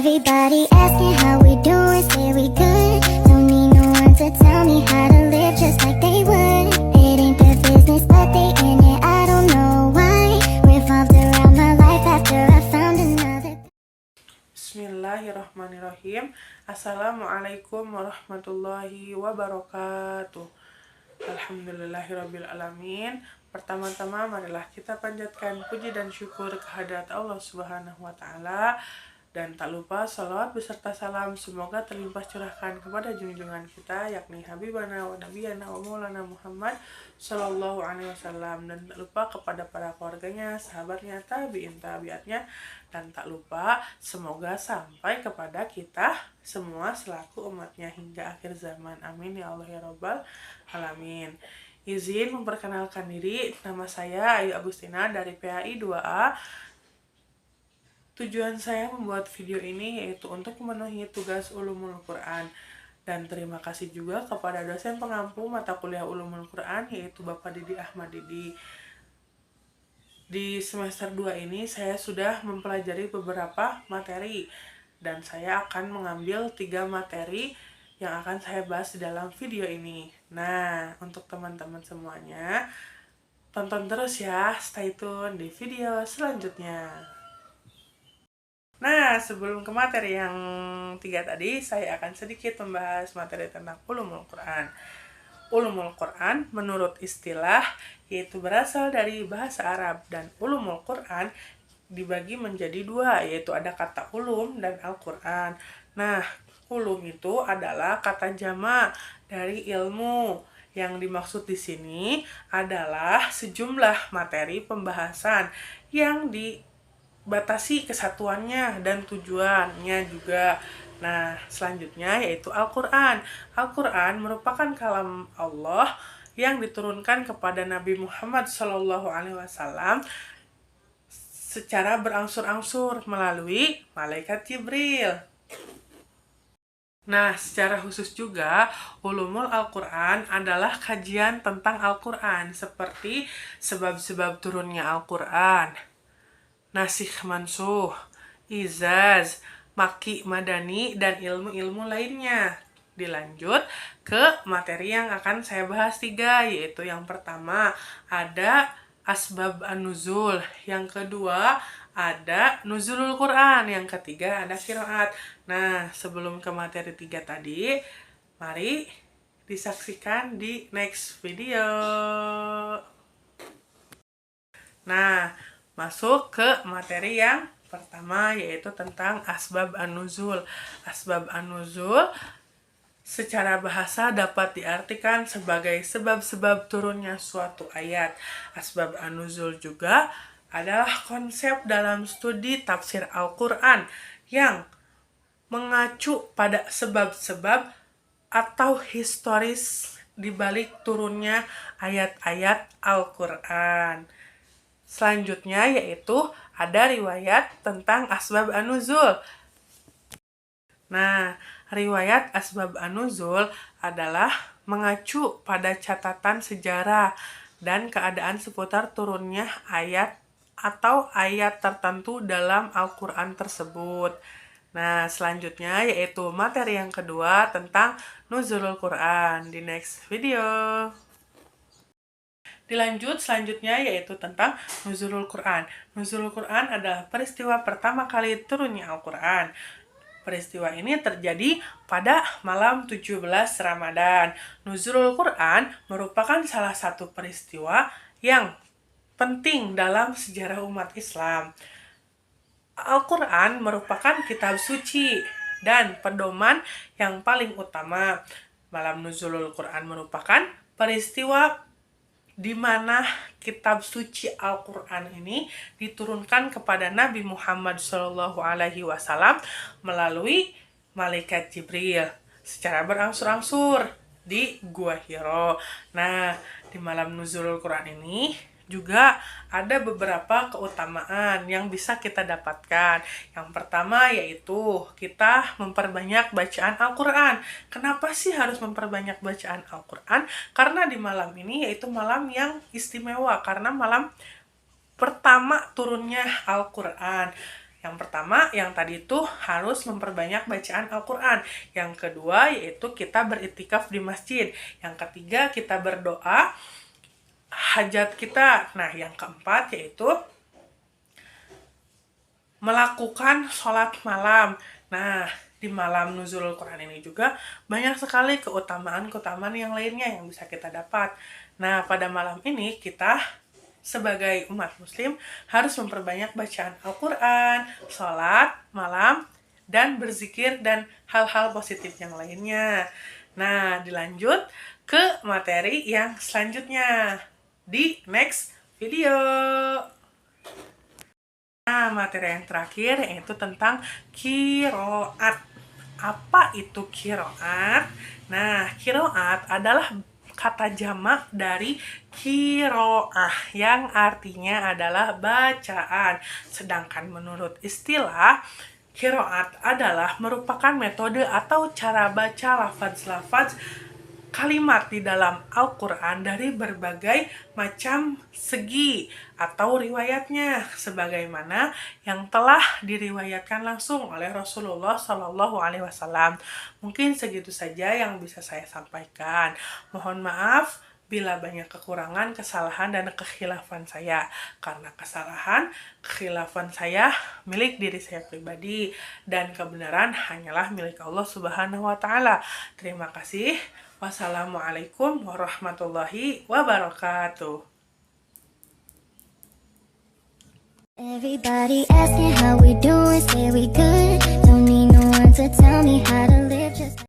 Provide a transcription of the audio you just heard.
Everybody asking how we doing, say we good. Don't need no one to tell me how to live just like they would. It ain't their business, but they in it, I don't know why. Revolved around my life after I found another. Bismillahirrahmanirrahim. Assalamualaikum warahmatullahi wabarakatuh. Alhamdulillahirrabbilalamin. Pertama-tama marilah kita panjatkan puji dan syukur kehadirat Allah Subhanahu wa Ta'ala. Dan tak lupa salawat beserta salam semoga terlimpah curahkan kepada junjungan kita, yakni Habibana wa Nabiyana wa Maulana Muhammad Sallallahu Alaihi Wasallam. Dan tak lupa kepada para keluarganya, sahabatnya, tabi'in tabi'atnya. Dan tak lupa semoga sampai kepada kita semua selaku umatnya hingga akhir zaman. Amin ya Allah ya Rabbal Alamin. Izin memperkenalkan diri, nama saya Ayu Agustina dari PAI 2A. Tujuan saya membuat video ini yaitu untuk memenuhi tugas Ulumul Quran. Dan terima kasih juga kepada dosen pengampu mata kuliah Ulumul Quran yaitu Bapak Didi Ahmad Didi. Di semester 2 ini saya sudah mempelajari beberapa materi. Dan saya akan mengambil 3 materi yang akan saya bahas di dalam video ini. Nah, untuk teman-teman semuanya, tonton terus ya, stay tune di video selanjutnya. Nah, sebelum ke materi yang 3 tadi, saya akan sedikit membahas materi tentang Ulumul Quran. Ulumul Quran menurut istilah yaitu berasal dari bahasa Arab, dan Ulumul Quran dibagi menjadi 2, yaitu ada kata ulum dan Al-Quran. Nah, ulum itu adalah kata jamak dari ilmu. Yang dimaksud di sini adalah sejumlah materi pembahasan yang dibatasi kesatuannya dan tujuannya juga. Nah, selanjutnya yaitu Al-Quran. Al-Quran merupakan kalam Allah yang diturunkan kepada Nabi Muhammad SAW secara berangsur-angsur melalui malaikat Jibril. Nah, secara khusus juga, Ulumul Al-Quran adalah kajian tentang Al-Quran, seperti sebab-sebab turunnya Al-Quran, nasikh mansuh, izaz, maki madani, dan ilmu-ilmu lainnya. Dilanjut ke materi yang akan saya bahas 3, yaitu yang pertama ada asbab an-nuzul, yang kedua ada nuzulul Quran, yang ketiga ada qiraat. Nah, sebelum ke materi 3 tadi, mari disaksikan di next video. Nah, masuk ke materi yang pertama yaitu tentang asbab an-nuzul. Asbab an-nuzul secara bahasa dapat diartikan sebagai sebab-sebab turunnya suatu ayat. Asbab an-nuzul juga adalah konsep dalam studi tafsir Al-Quran yang mengacu pada sebab-sebab atau historis di balik turunnya ayat-ayat Al-Quran. Selanjutnya yaitu ada riwayat tentang asbab an-nuzul. Nah, riwayat asbab an-nuzul adalah mengacu pada catatan sejarah dan keadaan seputar turunnya ayat atau ayat tertentu dalam Al-Quran tersebut. Nah, selanjutnya yaitu materi yang kedua tentang nuzulul Quran di next video. Dilanjut selanjutnya yaitu tentang nuzulul Quran. Nuzulul Quran adalah peristiwa pertama kali turunnya Al-Quran. Peristiwa ini terjadi pada malam 17 Ramadan. Nuzulul Quran merupakan salah satu peristiwa yang penting dalam sejarah umat Islam. Al-Quran merupakan kitab suci dan pedoman yang paling utama. Malam nuzulul Quran merupakan peristiwa di mana kitab suci Al-Quran ini diturunkan kepada Nabi Muhammad SAW melalui malaikat Jibril secara berangsur-angsur di Gua Hiro. Nah, di malam nuzulul Quran ini juga ada beberapa keutamaan yang bisa kita dapatkan. Yang pertama yaitu kita memperbanyak bacaan Al-Quran. Kenapa sih harus memperbanyak bacaan Al-Quran? Karena di malam ini yaitu malam yang istimewa, karena malam pertama turunnya Al-Quran. Yang pertama, yang tadi itu harus memperbanyak bacaan Al-Quran. Yang kedua, yaitu kita beritikaf di masjid. Yang ketiga, kita berdoa hajat kita. Nah, yang keempat yaitu melakukan sholat malam. Nah, di malam nuzulul Quran ini juga banyak sekali keutamaan-keutamaan yang lainnya yang bisa kita dapat. Nah, pada malam ini kita sebagai umat muslim harus memperbanyak bacaan Al-Quran, sholat malam, dan berzikir dan hal-hal positif yang lainnya. Nah, dilanjut ke materi yang selanjutnya di next video. Nah, materi yang terakhir yaitu tentang qiraat. Apa itu qiraat? Nah, qiraat adalah kata jamak dari qiraah yang artinya adalah bacaan. Sedangkan menurut istilah, qiraat adalah merupakan metode atau cara baca lafaz-lafaz kalimat di dalam Al-Quran dari berbagai macam segi atau riwayatnya, sebagaimana yang telah diriwayatkan langsung oleh Rasulullah Shallallahu Alaihi Wasallam. Mungkin segitu saja yang bisa saya sampaikan. Mohon maaf bila banyak kekurangan, kesalahan, dan kekhilafan saya. Karena kesalahan, kekhilafan saya milik diri saya pribadi, dan kebenaran hanyalah milik Allah Subhanahu wa Ta'ala. Terima kasih. Wassalamualaikum warahmatullahi wabarakatuh. Everybody asking how we doing, say we good. Don't need no one to tell me how to live just